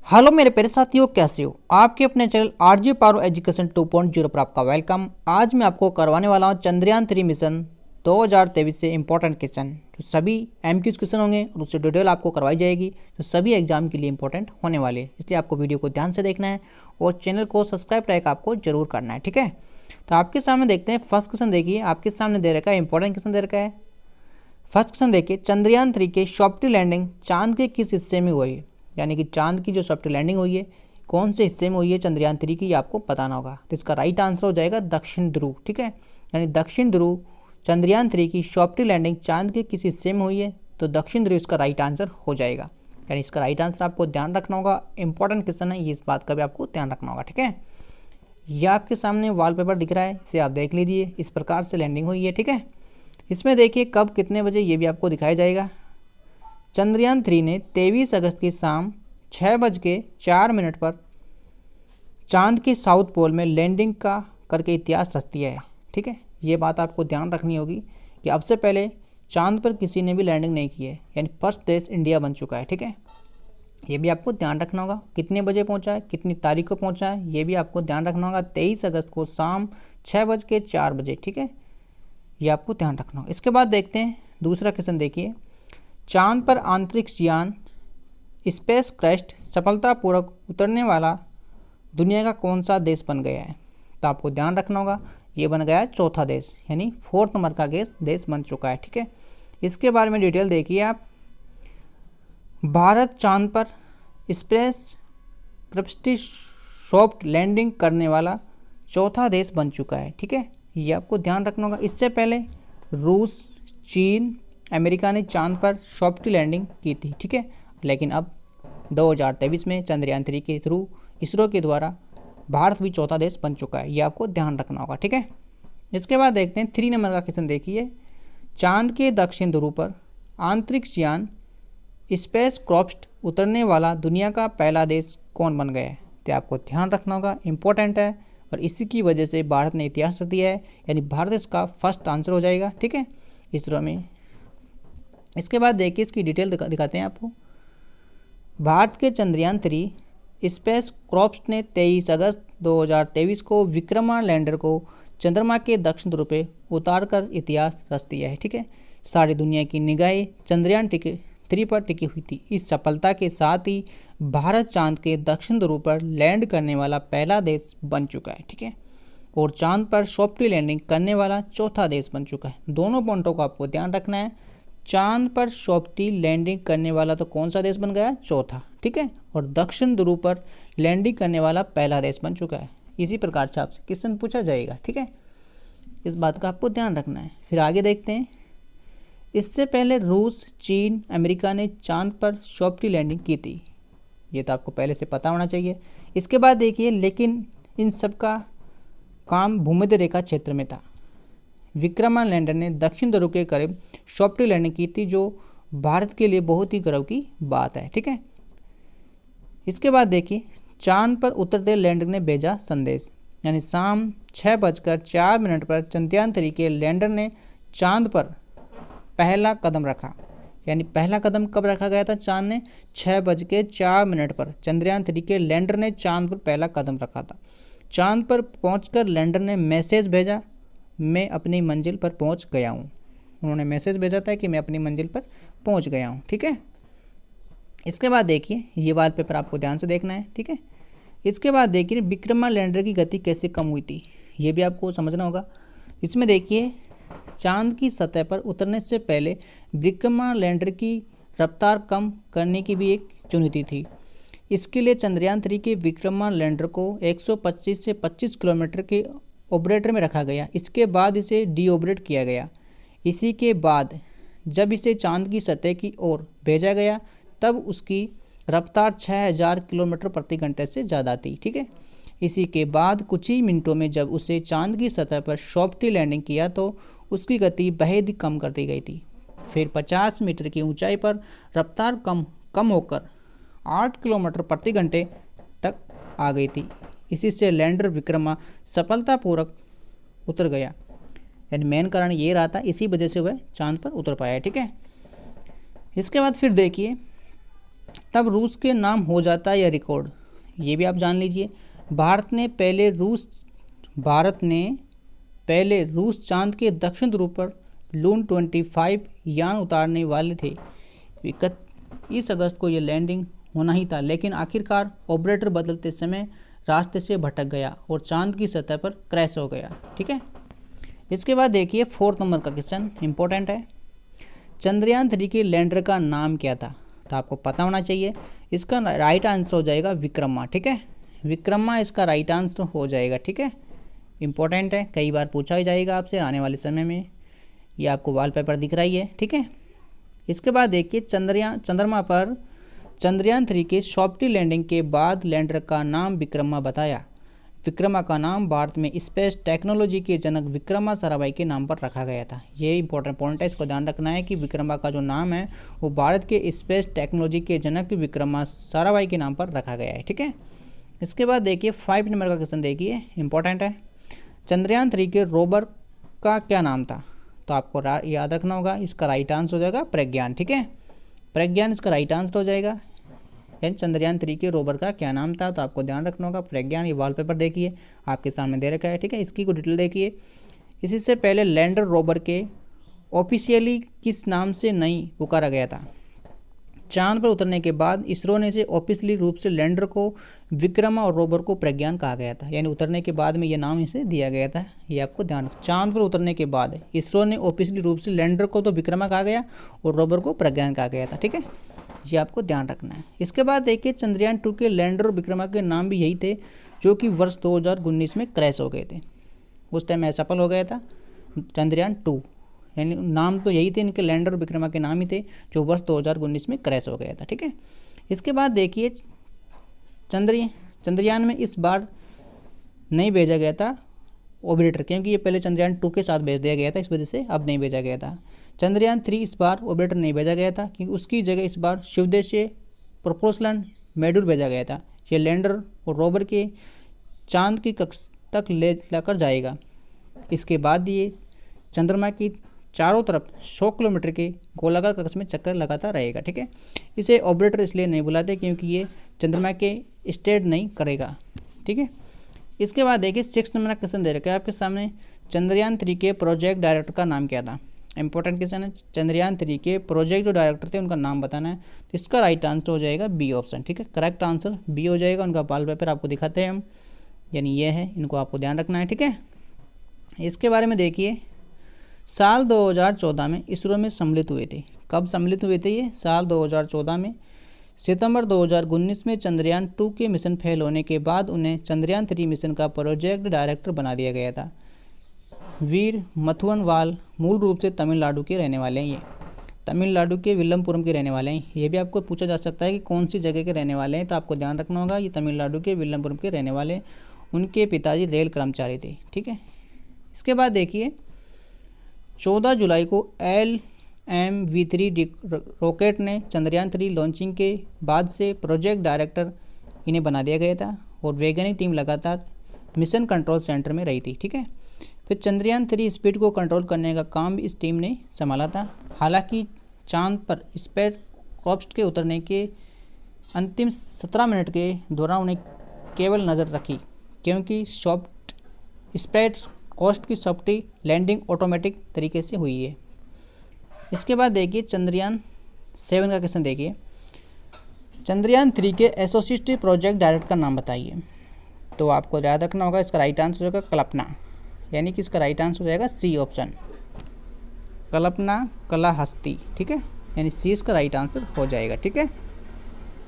Hello मेरे प्यारे साथियों, कैसे हो? आपके अपने चैनल आरजे पारो एजुकेशन 2.0 पर आपका वेलकम। आज मैं आपको करवाने वाला हूं चंद्रयान 3 मिशन 2023 से इंपॉर्टेंट क्वेश्चन, जो सभी एमक्यूज क्वेश्चन होंगे और उससे डिटेल आपको करवाई जाएगी, जो सभी एग्जाम के लिए इंपॉर्टेंट होने वाले हैं। इसलिए आपको वीडियो को ध्यान से देखना है और चैनल को सब्सक्राइब लाइक आपको जरूर करना है, ठीक है। तो आपके सामने देखते हैं फर्स्ट क्वेश्चन। देखिए आपके सामने दे रखा है, इंपॉर्टेंट क्वेश्चन दे रखा है। फर्स्ट क्वेश्चन देखिए, चंद्रयान 3 के सॉफ्ट लैंडिंग चांद के किस हिस्से में हुई है? यानी कि चांद की जो सॉफ्ट लैंडिंग हुई है कौन से हिस्से में हुई है चंद्रयान 3 की, ये आपको बताना होगा। तो इसका राइट आंसर हो जाएगा दक्षिण ध्रुव, ठीक है। यानी दक्षिण ध्रुव चंद्रयान 3 की सॉफ्ट लैंडिंग चांद के किस हिस्से में हुई है, तो दक्षिण ध्रुव इसका राइट आंसर हो जाएगा। यानी इसका राइट आंसर आपको ध्यान रखना होगा। इंपॉर्टेंट क्वेश्चन है ये, इस बात का भी आपको ध्यान रखना होगा, ठीक है। यह आपके सामने वॉलपेपर दिख रहा है, इसे आप देख लीजिए। इस प्रकार से लैंडिंग हुई है, ठीक है। इसमें देखिए कब कितने बजे ये भी आपको दिखाया जाएगा। चंद्रयान 3 ने 23 अगस्त की शाम 6:04 पर चांद के साउथ पोल में लैंडिंग का करके इतिहास रच दिया है, ठीक है। ये बात आपको ध्यान रखनी होगी कि अब से पहले चांद पर किसी ने भी लैंडिंग नहीं की है, यानी फर्स्ट देश इंडिया बन चुका है, ठीक है। ये भी आपको ध्यान रखना होगा। कितने बजे पहुंचा है, कितनी तारीख को पहुंचा है, ये भी आपको ध्यान रखना होगा। 23 अगस्त को शाम 6:04, ठीक है। ये आपको ध्यान रखना होगा। इसके बाद देखते हैं दूसरा क्वेश्चन। देखिए, चांद पर अंतरिक्ष यान स्पेस क्राफ्ट सफलतापूर्वक उतरने वाला दुनिया का कौन सा देश बन गया है? तो आपको ध्यान रखना होगा, ये बन गया है चौथा देश, यानी 4th नंबर का देश बन चुका है, ठीक है। इसके बारे में डिटेल देखिए आप। भारत चांद पर स्पेस क्राफ्ट सॉफ्ट लैंडिंग करने वाला चौथा देश बन चुका है, ठीक है। ये आपको ध्यान रखना होगा। इससे पहले रूस, चीन, अमेरिका ने चांद पर सॉफ्ट लैंडिंग की थी, ठीक है। लेकिन अब 2023 में चंद्रयान 3 के थ्रू इसरो के द्वारा भारत भी चौथा देश बन चुका है। ये आपको ध्यान रखना होगा, ठीक है। इसके बाद देखते हैं 3 नंबर का क्वेश्चन। देखिए, चांद के दक्षिण ध्रुव पर अंतरिक्ष यान स्पेस क्राफ्ट उतरने वाला दुनिया का पहला देश कौन बन गया है? तो आपको ध्यान रखना होगा, इंपॉर्टेंट है और इसी की वजह से भारत ने इतिहास रच दिया है, यानी भारत इसका फर्स्ट आंसर हो जाएगा, ठीक है, इसरो में। इसके बाद देखिए इसकी डिटेल दिखाते हैं आपको। भारत के चंद्रयान 3 स्पेस क्राफ्ट ने 23 अगस्त 2023 को विक्रमण लैंडर को चंद्रमा के दक्षिण ध्रुव पे उतार कर इतिहास रच दिया है, ठीक है। सारी दुनिया की निगाहें चंद्रयान 3 पर टिकी हुई थी। इस सफलता के साथ ही भारत चांद के दक्षिण ध्रुव पर लैंड करने वाला पहला देश बन चुका है, ठीक है, और चांद पर सॉफ्ट लैंडिंग करने वाला चौथा देश बन चुका है। दोनों पॉइंटों को आपको ध्यान रखना है। चांद पर सॉफ्ट लैंडिंग करने वाला तो कौन सा देश बन गया? चौथा, ठीक है, और दक्षिण ध्रुव पर लैंडिंग करने वाला पहला देश बन चुका है। इसी प्रकार से आपसे क्वेश्चन पूछा जाएगा, ठीक है, इस बात का आपको ध्यान रखना है। फिर आगे देखते हैं। इससे पहले रूस, चीन, अमेरिका ने चांद पर सॉफ्ट लैंडिंग की थी। ये तो आपको पहले से पता होना चाहिए। इसके बाद देखिए, लेकिन इन सब का काम भूमध्य रेखा क्षेत्र में था। विक्रमण लैंडर ने दक्षिण ध्रुव के करीब सॉफ्ट लैंडिंग की थी, जो भारत के लिए बहुत ही गर्व की बात है, ठीक है। इसके बाद देखिए, चांद पर उतरते लैंडर ने भेजा संदेश, यानी शाम 6:04 पर चंद्रयान 3 के लैंडर ने चांद पर पहला कदम रखा। यानी पहला कदम कब रखा गया था? चांद ने 6:04 पर चंद्रयान 3 के लैंडर ने चांद पर पहला कदम रखा था। चांद पर पहुंचकर लैंडर ने मैसेज भेजा, मैं अपनी मंजिल पर पहुंच गया हूं। उन्होंने मैसेज भेजा था कि मैं अपनी मंजिल पर पहुंच गया हूं, ठीक है। इसके बाद देखिए, ये वॉलपेपर आपको ध्यान से देखना है, ठीक है। इसके बाद देखिए, विक्रमण लैंडर की गति कैसे कम हुई थी, ये भी आपको समझना होगा। इसमें देखिए, चांद की सतह पर उतरने से पहले विक्रमण लैंडर की रफ्तार कम करने की भी एक चुनौती थी। इसके लिए चंद्रयान 3 के विक्रमण लैंडर को 125 से 25 किलोमीटर के ऑपरेटर में रखा गया। इसके बाद इसे डीऑपरेट किया गया। इसी के बाद जब इसे चांद की सतह की ओर भेजा गया तब उसकी रफ्तार 6000 किलोमीटर प्रति घंटे से ज़्यादा थी, ठीक है। इसी के बाद कुछ ही मिनटों में जब उसे चांद की सतह पर सॉफ्ट लैंडिंग किया तो उसकी गति बेहद कम कर दी गई थी। फिर 50 मीटर की ऊंचाई पर रफ्तार कम होकर 8 किलोमीटर प्रति घंटे तक आ गई थी। इसी से लैंडर विक्रमा सफलतापूर्वक उतर गया। यानी मेन कारण ये रहा था, इसी वजह से वह चांद पर उतर पाया, ठीक है। इसके बाद फिर देखिए तब रूस के नाम हो जाता है यह रिकॉर्ड, ये भी आप जान लीजिए। भारत ने पहले रूस चांद के दक्षिण ध्रुव पर लून 25 यान उतारने वाले थे। 21 अगस्त को यह लैंडिंग होना ही था, लेकिन आखिरकार ऑपरेटर बदलते समय रास्ते से भटक गया और चांद की सतह पर क्रैश हो गया। ठीक है, इसके बाद देखिए 4 नंबर का क्वेश्चन इंपॉर्टेंट है। चंद्रयान 3 के लैंडर का नाम क्या था? तो आपको पता होना चाहिए। इसका राइट आंसर हो जाएगा विक्रमा। ठीक है, विक्रमा इसका राइट आंसर हो जाएगा। ठीक है, इंपॉर्टेंट है, कई बार पूछा ही जाएगा आपसे आने वाले समय में। ये आपको वॉलपेपर दिख रही है। ठीक है, इसके बाद देखिए चंद्रमा पर चंद्रयान 3 के सॉफ्ट लैंडिंग के बाद लैंडर का नाम विक्रमा बताया। विक्रमा का नाम भारत में स्पेस टेक्नोलॉजी के जनक विक्रमा साराभाई के नाम पर रखा गया था। ये इंपॉर्टेंट पॉइंट है, इसको ध्यान रखना है कि विक्रमा का जो नाम है वो भारत के स्पेस टेक्नोलॉजी के जनक विक्रमा साराभाई के नाम पर रखा गया है। ठीक है, इसके बाद देखिए 5 नंबर का क्वेश्चन देखिए, इंपॉर्टेंट है। चंद्रयान 3 के रोवर का क्या नाम था? तो आपको याद रखना होगा, इसका राइट आंसर हो जाएगा प्रज्ञान। ठीक है, प्रज्ञान इसका राइट आंसर हो जाएगा। यानी चंद्रयान 3 के रोवर का क्या नाम था? तो आपको ध्यान रखना होगा प्रज्ञान। ये वॉलपेपर देखिए आपके सामने दे रखा है। ठीक है, इसकी को डिटेल देखिए। इसी से पहले लैंडर रोवर के ऑफिशियली किस नाम से नहीं पुकारा गया था? चांद पर उतरने के बाद इसरो ने से ऑफिशियली रूप से लैंडर को विक्रमा और रोवर को प्रज्ञान कहा गया था। यानी उतरने के बाद में ये नाम इसे दिया गया था, ये आपको ध्यान रखना। चांद पर उतरने के बाद इसरो ने ऑफिशियली रूप से लैंडर को तो विक्रमा कहा गया और रोवर को प्रज्ञान कहा गया था। ठीक है, ये आपको ध्यान रखना है। इसके बाद देखिए चंद्रयान 2 के लैंडर और विक्रमा के नाम भी यही थे जो कि वर्ष 2019 में क्रैश हो गए थे। उस टाइम असफल हो गया था चंद्रयान 2, यानी नाम तो यही थे, इनके लैंडर और विक्रमा के नाम ही थे जो वर्ष 2019 में क्रैश हो गया था। ठीक है, इसके बाद देखिए चंद्रयान में इस बार नहीं भेजा गया था ऑर्बिटर, क्योंकि ये पहले चंद्रयान 2 के साथ भेज दिया गया था, इस वजह से अब नहीं भेजा गया था। चंद्रयान 3 इस बार ऑर्बिटर नहीं भेजा गया था क्योंकि उसकी जगह इस बार शिवदेशीय प्रोपोल्शन मॉड्यूल भेजा गया था। ये लैंडर और रोवर के चांद की कक्ष तक ले जाकर जाएगा। इसके बाद ये चंद्रमा की चारों तरफ 100 किलोमीटर के गोलाकार कक्ष में चक्कर लगाता रहेगा। ठीक है, इसे ऑर्बिटर इसलिए नहीं बुलाते क्योंकि ये चंद्रमा के स्टेड नहीं करेगा। ठीक है, इसके बाद देखिए 6 नंबर का क्वेश्चन दे रखा है आपके सामने। चंद्रयान 3 के प्रोजेक्ट डायरेक्टर का नाम क्या था? इंपॉर्टेंट क्वेश्चन है। चंद्रयान 3 के प्रोजेक्ट जो डायरेक्टर थे उनका नाम बताना है। तो इसका राइट आंसर हो जाएगा बी ऑप्शन। ठीक है, करेक्ट आंसर बी हो जाएगा। उनका वॉलपेपर आपको दिखाते हैं हम, यानी ये है, इनको आपको ध्यान रखना है। ठीक है, इसके बारे में देखिए साल 2014 में इसरो में सम्मिलित हुए थे। कब सम्मिलित हुए थे ये? साल 2014 में। सितंबर 2019 में चंद्रयान 2 के मिशन फेल होने के बाद उन्हें चंद्रयान 3 मिशन का प्रोजेक्ट डायरेक्टर बना दिया गया था। वीर मथुवनवाल मूल रूप से तमिलनाडु के रहने वाले हैं। ये तमिलनाडु के विल्लमपुरम के रहने वाले हैं। ये भी आपको पूछा जा सकता है कि कौन सी जगह के रहने वाले हैं, तो आपको ध्यान रखना होगा ये तमिलनाडु के विल्लमपुरम के रहने वाले। उनके पिताजी रेल कर्मचारी थे। ठीक है, इसके बाद देखिए 14 जुलाई को LMV3 रॉकेट ने चंद्रयान 3 लॉन्चिंग के बाद से प्रोजेक्ट डायरेक्टर इन्हें बना दिया गया था और वैज्ञानिक टीम लगातार मिशन कंट्रोल सेंटर में रही थी। ठीक है, फिर चंद्रयान 3 स्पीड को कंट्रोल करने का काम भी इस टीम ने संभाला था। हालांकि चांद पर स्पेस क्राफ्ट के उतरने के अंतिम 17 मिनट के दौरान उन्हें केवल नज़र रखी क्योंकि सॉफ्ट स्पेस कोस्ट की सॉफ्टी लैंडिंग ऑटोमेटिक तरीके से हुई है। इसके बाद देखिए चंद्रयान 7 का क्वेश्चन देखिए। चंद्रयान 3 के एसोसिएटेड प्रोजेक्ट डायरेक्टर का नाम बताइए। तो आपको याद रखना होगा इसका राइट आंसर हो जाएगा कल्पना, यानी कि इसका राइट आंसर हो जाएगा सी ऑप्शन, कल्पना कलाहस्ती। ठीक है, यानी सी इसका राइट आंसर हो जाएगा। ठीक है,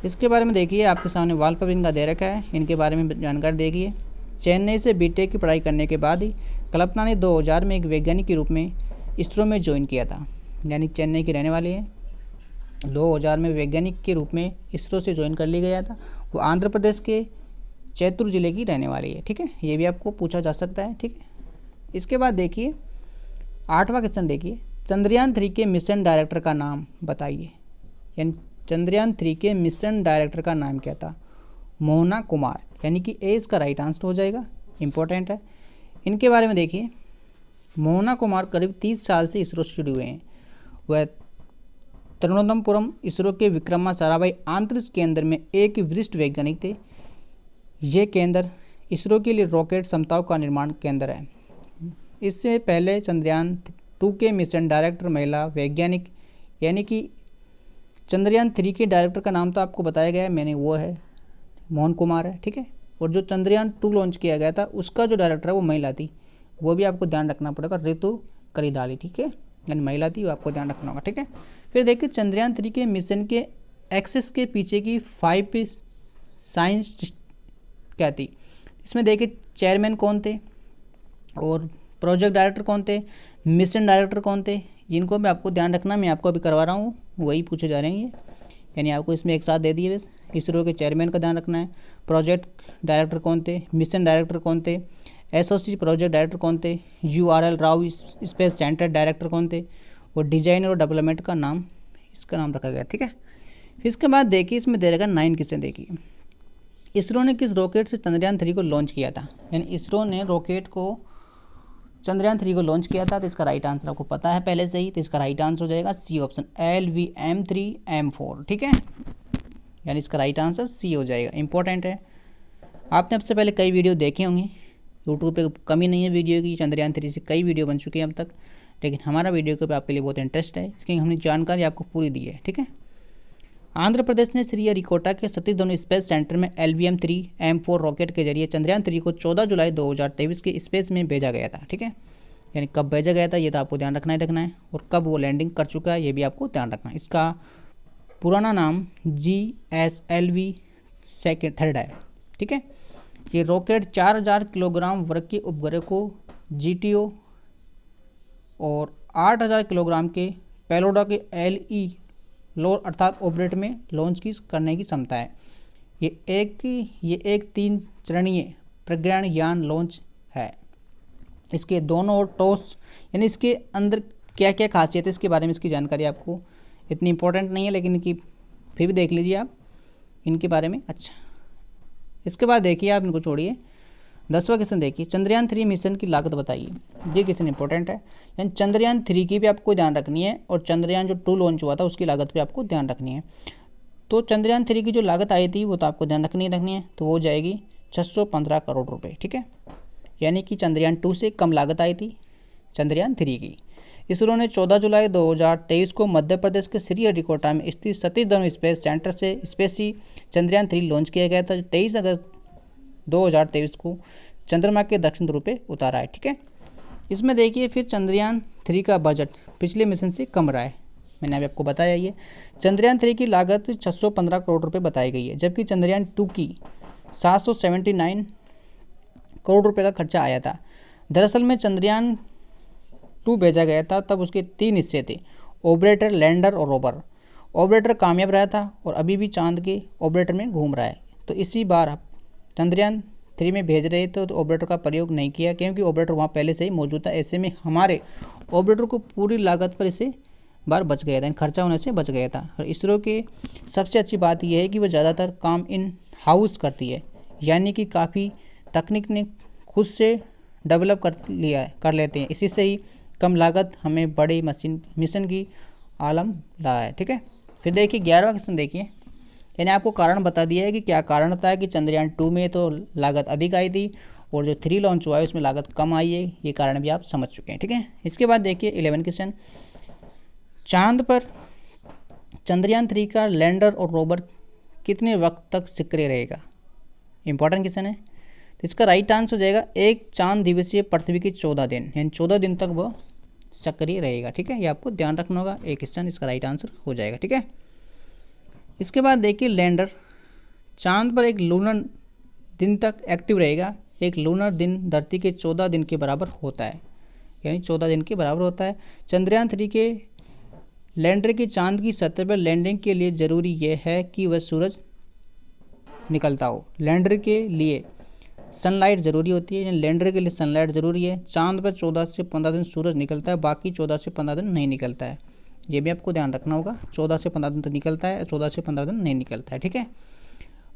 इसके बारे में देखिए आपके सामने वॉलपेपर इनका दे रखा है, इनके बारे में जानकारी देखिए। चेन्नई से बीटेक की पढ़ाई करने के बाद ही कल्पना ने 2000 में एक वैज्ञानिक के रूप में इसरो में ज्वाइन किया था। यानी चेन्नई की रहने वाली है। 2000 में वैज्ञानिक के रूप में इसरो से ज्वाइन कर लिया गया था। वो आंध्र प्रदेश के चैतुर जिले की रहने वाली है। ठीक है, ये भी आपको पूछा जा सकता है। ठीक है, इसके बाद देखिए 8वां क्वेश्चन देखिए। चंद्रयान 3 के मिशन डायरेक्टर का नाम बताइए। यानी चंद्रयान 3 के मिशन डायरेक्टर का नाम क्या था? मोहना कुमार, यानी कि ए इसका राइट आंसर हो जाएगा। इंपॉर्टेंट है। इनके बारे में देखिए मोहना कुमार करीब 30 साल से इसरो से जुड़े हुए हैं। वह तिरुवनंतपुरम इसरो के विक्रमा साराभाई अंतरिक्ष केंद्र में एक वरिष्ठ वैज्ञानिक थे। यह केंद्र इसरो के लिए रॉकेट क्षमताओं का निर्माण केंद्र है। इससे पहले चंद्रयान 2 के मिशन डायरेक्टर महिला वैज्ञानिक, यानी कि चंद्रयान 3 के डायरेक्टर का नाम तो आपको बताया गया है मैंने, वो है मोहन कुमार है, ठीक है। और जो चंद्रयान 2 लॉन्च किया गया था उसका जो डायरेक्टर है वो महिला थी, वो भी आपको ध्यान रखना पड़ेगा, ऋतु करिदाली, ठीक है, यानी महिला थी, वो आपको ध्यान रखना होगा, ठीक है। फिर देखिए चंद्रयान 3 के मिशन के एक्सिस के पीछे की 5 साइंस क्या थी। इसमें देखिए चेयरमैन कौन थे और प्रोजेक्ट डायरेक्टर कौन थे, मिशन डायरेक्टर कौन थे, जिनको भी आपको ध्यान रखना, मैं आपको अभी करवा रहा हूँ, वही पूछे जा रहे हैं ये, यानी आपको इसमें एक साथ दे दिए बस। इसरो के चेयरमैन का ध्यान रखना है, प्रोजेक्ट डायरेक्टर कौन थे, मिशन डायरेक्टर कौन थे, एसओसी प्रोजेक्ट डायरेक्टर कौन थे, URL Rao space centre director कौन थे, और डिजाइन और डेवलपमेंट का नाम, इसका नाम रखा गया, ठीक है। फिर इसके बाद देखिए इसमें दे रहेगा 9 किसने देखिए, इसरो ने किस रॉकेट से चंद्रयान 3 को लॉन्च किया था, यानी इसरो ने रॉकेट को चंद्रयान 3 को लॉन्च किया था। तो इसका राइट आंसर आपको पता है पहले से ही, तो इसका राइट आंसर हो जाएगा सी ऑप्शन, LVM3M4, ठीक है, यानी इसका राइट आंसर सी हो जाएगा। इंपॉर्टेंट है, आपने अब से पहले कई वीडियो देखे होंगे, यूट्यूब पे कमी नहीं है वीडियो की, चंद्रयान 3 से कई वीडियो बन चुके हैं अब तक, लेकिन हमारा वीडियो के ऊपर आपके लिए बहुत इंटरेस्ट है, इसकी हमने जानकारी आपको पूरी दी है, ठीक है। आंध्र प्रदेश ने श्रीहरिकोटा के सतीश धवन स्पेस सेंटर में LVM3M4 रॉकेट के जरिए चंद्रयान 3 को 14 जुलाई 2023 के स्पेस में भेजा गया था, ठीक है, यानी कब भेजा गया था ये तो आपको ध्यान रखना है, और कब वो लैंडिंग कर चुका है ये भी आपको ध्यान रखना है। इसका पुराना नाम GSLV थर्ड है, ठीक है। ये रॉकेट 4000 किलोग्राम वर्ग के उपग्रह को GTO और 8000 किलोग्राम के पेलोडा के LE लोअर अर्थात ऑर्बिट में लॉन्च करने की क्षमता है। ये एक 3 चरणीय प्रज्ञान यान लॉन्च है। इसके दोनों ओर टॉस, यानी इसके अंदर क्या क्या खासियत है इसके बारे में इसकी जानकारी आपको इतनी इंपॉर्टेंट नहीं है, लेकिन इनकी फिर भी देख लीजिए आप इनके बारे में। अच्छा, इसके बाद देखिए आप इनको छोड़िए, 10वां क्वेश्चन देखिए, चंद्रयान 3 मिशन की लागत बताइए। ये क्वेश्चन इंपॉर्टेंट है, यानी चंद्रयान 3 की भी आपको ध्यान रखनी है, और चंद्रयान जो 2 लॉन्च हुआ था उसकी लागत भी आपको ध्यान रखनी है। तो चंद्रयान 3 की जो लागत आई थी वो तो आपको ध्यान रखनी है, तो वो हो जाएगी 615 करोड़ रुपये, ठीक है, यानी कि चंद्रयान 2 से कम लागत आई थी चंद्रयान 3 की। इसरो ने 14 जुलाई 2023 को मध्य प्रदेश के श्रीहरिकोटा में स्थित सतीश धवन स्पेस सेंटर से स्पेसी चंद्रयान 3 लॉन्च किया गया था। 23 अगस्त 2023 को चंद्रमा के दक्षिण ध्रुव पे उतारा है, ठीक है। इसमें देखिए फिर चंद्रयान 3 का बजट पिछले मिशन से कम रहा है, मैंने अभी आपको बताया। ये चंद्रयान 3 की लागत 615 करोड़ रुपए बताई गई है, जबकि चंद्रयान 2 की 779 करोड़ रुपए का खर्चा आया था। दरअसल में चंद्रयान 2 भेजा गया था तब उसके 3 हिस्से थे, ऑपरेटर, लैंडर और रोवर। ऑपरेटर कामयाब रहा था और अभी भी चांद के ऑपरेटर में घूम रहा है। तो इसी बार चंद्रयान 3 में भेज रहे थे तो ऑपरेटर का प्रयोग नहीं किया, क्योंकि ऑपरेटर वहाँ पहले से ही मौजूद था। ऐसे में हमारे ऑपरेटर को पूरी लागत पर इसे बार बच गया था, खर्चा होने से बच गया था। और इसरो के सबसे अच्छी बात यह है कि वह ज़्यादातर काम इन हाउस करती है, यानी कि काफ़ी तकनीक ने खुद से डेवलप कर लेते हैं। इसी से ही कम लागत हमें बड़े मिशन की आलम रहा है, ठीक है। फिर देखिए 11वां क्वेश्चन देखिए, यानी आपको कारण बता दिया है कि क्या कारण था कि चंद्रयान 2 में तो लागत अधिक आई थी और जो 3 लॉन्च हुआ है उसमें लागत कम आई है, ये कारण भी आप समझ चुके हैं, ठीक है। इसके बाद देखिए 11 क्वेश्चन, चांद पर चंद्रयान 3 का लैंडर और रोवर कितने वक्त तक सक्रिय रहेगा, इंपॉर्टेंट क्वेश्चन है। तो इसका राइट आंसर हो जाएगा एक चांद दिवसीय पृथ्वी की 14 दिन, यानी 14 दिन तक वह सक्रिय रहेगा, ठीक है। ये आपको ध्यान रखना होगा, एक क्वेश्चन इसका राइट आंसर हो जाएगा, ठीक है। इसके बाद देखिए लैंडर चांद पर एक लूनर दिन तक एक्टिव रहेगा। एक लूनर दिन धरती के 14 दिन के बराबर होता है, यानी 14 दिन के बराबर होता है। चंद्रयान 3 के लैंडर की चांद की सतह पर लैंडिंग के लिए ज़रूरी यह है कि वह सूरज निकलता हो। लैंडर के लिए सनलाइट ज़रूरी होती है, यानी लैंडर के लिए सनलाइट ज़रूरी है। चांद पर 14 से 15 दिन सूरज निकलता है, बाकी 14 से 15 दिन नहीं निकलता है। ये भी आपको ध्यान रखना होगा, 14 से 15 दिन तो निकलता है, 14 से 15 दिन नहीं निकलता है, ठीक है।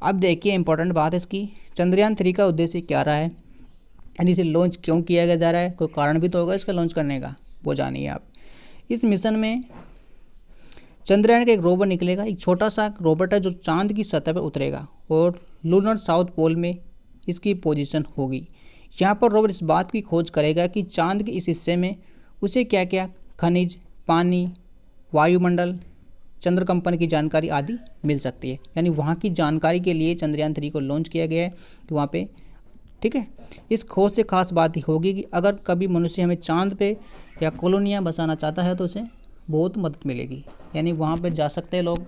अब देखिए इंपॉर्टेंट बात है इसकी, चंद्रयान 3 का उद्देश्य क्या रहा है, यानी इसे लॉन्च क्यों किया जा रहा है, कोई कारण भी तो होगा इसका लॉन्च करने का, वो जानिए आप। इस मिशन में चंद्रयान का एक रोवर निकलेगा, एक छोटा सा रोबोट है जो चांद की सतह पर उतरेगा और लूनर साउथ पोल में इसकी पोजीशन होगी। यहाँ पर रोवर इस बात की खोज करेगा कि चांद के इस हिस्से में उसे क्या क्या खनिज, पानी, वायुमंडल, चंद्र कंपन की जानकारी आदि मिल सकती है। यानी वहाँ की जानकारी के लिए चंद्रयान 3 को लॉन्च किया गया है कि वहाँ पे, ठीक है। इस खोज से खास बात ही होगी कि अगर कभी मनुष्य हमें चांद पे या कॉलोनियाँ बसाना चाहता है तो उसे बहुत मदद मिलेगी, यानी वहाँ पे जा सकते हैं लोग,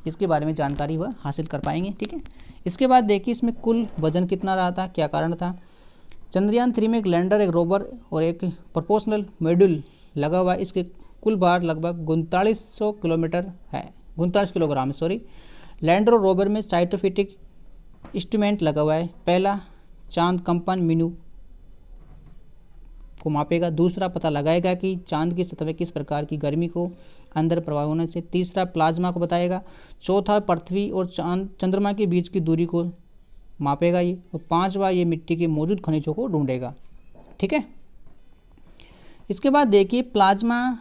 इसके बारे में जानकारी वह हासिल कर पाएंगे, ठीक है। इसके बाद देखिए इसमें कुल वजन कितना रहा था, क्या कारण था। चंद्रयान 3 में एक लैंडर, एक रोवर और एक प्रोपोर्शनल मॉड्यूल लगा हुआ है। इसके कुल भार लगभग 3900 किलोमीटर है, 39 किलोग्राम है, सॉरी। लैंडर और रोवर में साइंटिफिक इंस्ट्रूमेंट लगा हुआ है। पहला चांद कंपन मीनू को मापेगा, दूसरा पता लगाएगा कि चांद की सतह किस प्रकार की गर्मी को अंदर प्रवाह होने से, तीसरा प्लाज्मा को बताएगा, चौथा पृथ्वी और चंद्रमा के बीच की दूरी को मापेगा ये, और पांचवा ये मिट्टी के मौजूद खनिजों को ढूंढेगा, ठीक है। इसके बाद देखिए प्लाज्मा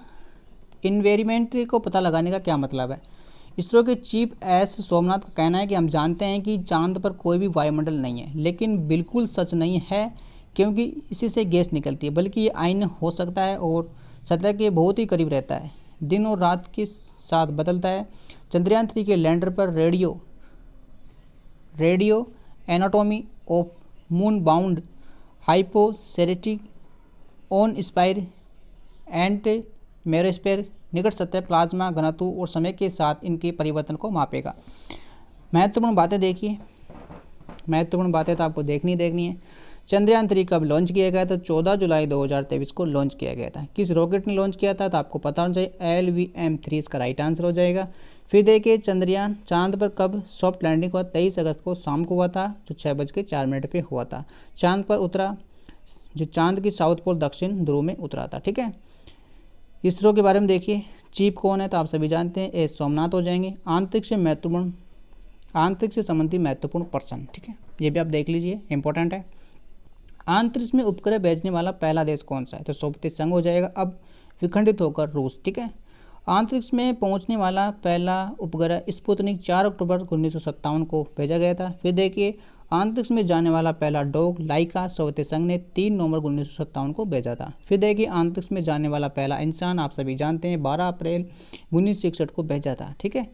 इन्वेरिमेंट को पता लगाने का क्या मतलब है। इसरो के चीफ एस सोमनाथ का कहना है कि हम जानते हैं कि चांद पर कोई भी वायुमंडल नहीं है, लेकिन बिल्कुल सच नहीं है क्योंकि इसी से गैस निकलती है, बल्कि ये आयन हो सकता है और सतह के बहुत ही करीब रहता है, दिन और रात के साथ बदलता है। चंद्रयान 3 के लैंडर पर radio anatomy of moon bound हाइपोसेरेटिक ऑन स्पायर एंड मेरोस्फेयर निकट सतह प्लाज्मा घनत्व और समय के साथ इनके परिवर्तन को मापेगा। महत्वपूर्ण बातें देखिए, महत्वपूर्ण बातें तो आपको देखनी है। चंद्रयान 3 कब लॉन्च किया गया था? 14 जुलाई 2023 को लॉन्च किया गया था। किस रॉकेट ने लॉन्च किया था? तो आपको पता होना चाहिए, LVM-3 इसका राइट आंसर हो जाएगा। फिर देखिए चंद्रयान चांद पर कब सॉफ्ट लैंडिंग हुआ? 23 अगस्त को शाम को हुआ था, जो 6:04 पे हुआ था। चांद पर उतरा जो चांद की साउथ पोल दक्षिण ध्रुव में उतरा था, ठीक है। इसरो के बारे में देखिए, चीफ कौन है? तो आप सभी जानते हैं, एस सोमनाथ हो जाएंगे। आंतरिक्ष से संबंधित महत्वपूर्ण पर्सन, ठीक है, ये भी आप देख लीजिए, इंपॉर्टेंट है। अंतरिक्ष में उपग्रह भेजने वाला पहला देश कौन सा है? तो सोवियत संघ हो जाएगा, अब विखंडित होकर रूस, ठीक है। अंतरिक्ष में पहुंचने वाला पहला उपग्रह स्पुतनिक 4 अक्टूबर 1957 को भेजा गया था। फिर देखिए अंतरिक्ष में जाने वाला पहला डॉग लाइका सोवियत संघ ने 3 नवंबर 1957 को भेजा था। फिर देखिए अंतरिक्ष में जाने वाला पहला इंसान आप सभी जानते हैं 12 अप्रैल 1961 को भेजा था, ठीक है।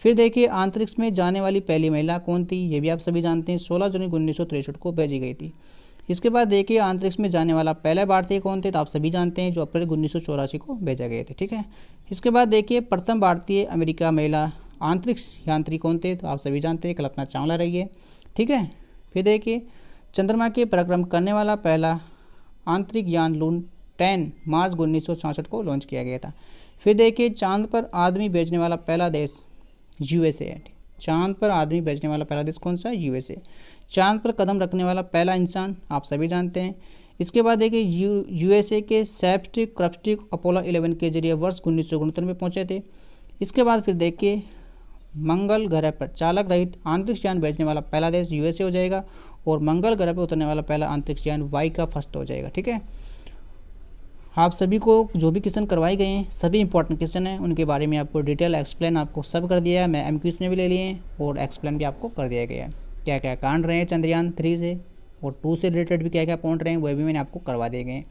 फिर देखिए अंतरिक्ष में जाने वाली पहली महिला कौन थी? ये भी आप सभी जानते हैं, 16 जनवरी 1963 को भेजी गई थी। इसके बाद देखिए अंतरिक्ष में जाने वाला पहला भारतीय कौन थे? तो आप सभी जानते हैं, जो अप्रैल 1984 को भेजा गए थे, ठीक है। इसके बाद देखिए प्रथम भारतीय अमेरिका महिला अंतरिक्ष यात्री कौन थे? तो आप सभी जानते हैं, कल्पना चावला रही है, ठीक है। फिर देखिए चंद्रमा के परिक्रमण करने वाला पहला आंतरिक यान लून 10 मार्च 1966 को लॉन्च किया गया था। फिर देखिए चांद पर आदमी भेजने वाला पहला देश USA है। चांद पर आदमी भेजने वाला पहला देश कौन सा है? USA। चांद पर कदम रखने वाला पहला इंसान आप सभी जानते हैं। इसके बाद देखिए USA के सेफ्टिक क्रप्स्टिक अपोलो 11 के जरिए वर्ष 1969 में पहुंचे थे। इसके बाद फिर देखिए मंगल ग्रह पर चालक रहित अंतरिक्ष यान भेजने वाला पहला देश USA हो जाएगा, और मंगल ग्रह पर उतरने वाला पहला अंतरिक्ष यान वाई का फर्स्ट हो जाएगा, ठीक है। आप सभी को जो भी क्वेश्चन करवाए गए हैं, सभी इंपॉर्टेंट क्वेश्चन हैं, उनके बारे में आपको डिटेल एक्सप्लेन आपको सब कर दिया है। मैं MQs में भी ले लिए हैं और एक्सप्लेन भी आपको कर दिया गया है। क्या क्या कांड रहे हैं चंद्रयान 3 से और 2 से रिलेटेड भी क्या क्या पॉइंट रहे हैं, वह भी मैंने आपको करवा दिए गए हैं,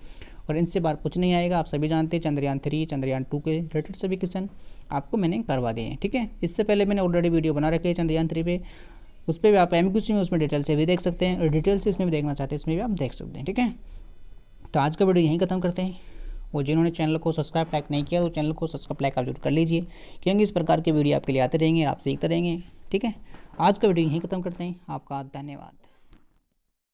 और इनसे बाहर कुछ नहीं आएगा। आप सभी जानते हैं चंद्रयान 3 चंद्रयान 2 के रिलेटेड सभी क्वेश्चन आपको मैंने करवा दिए हैं, ठीक है। इससे पहले मैंने ऑलरेडी वीडियो बना रखी है चंद्रयान 3 पे, उस पर भी आप MQs में उसमें डिटेल से भी देख सकते हैं, और डिटेल से इसमें भी देखना चाहते हैं इसमें भी आप देख सकते हैं, ठीक है। तो आज का वीडियो यहीं खत्म करते हैं, और जिन्होंने चैनल को सब्सक्राइब लाइक नहीं किया तो चैनल को सब्सक्राइब लाइक आप जरूर कर लीजिए, क्योंकि इस प्रकार के वीडियो आपके लिए आते रहेंगे, आप सीखते रहेंगे, ठीक है। आज का वीडियो यहीं खत्म करते हैं, आपका धन्यवाद।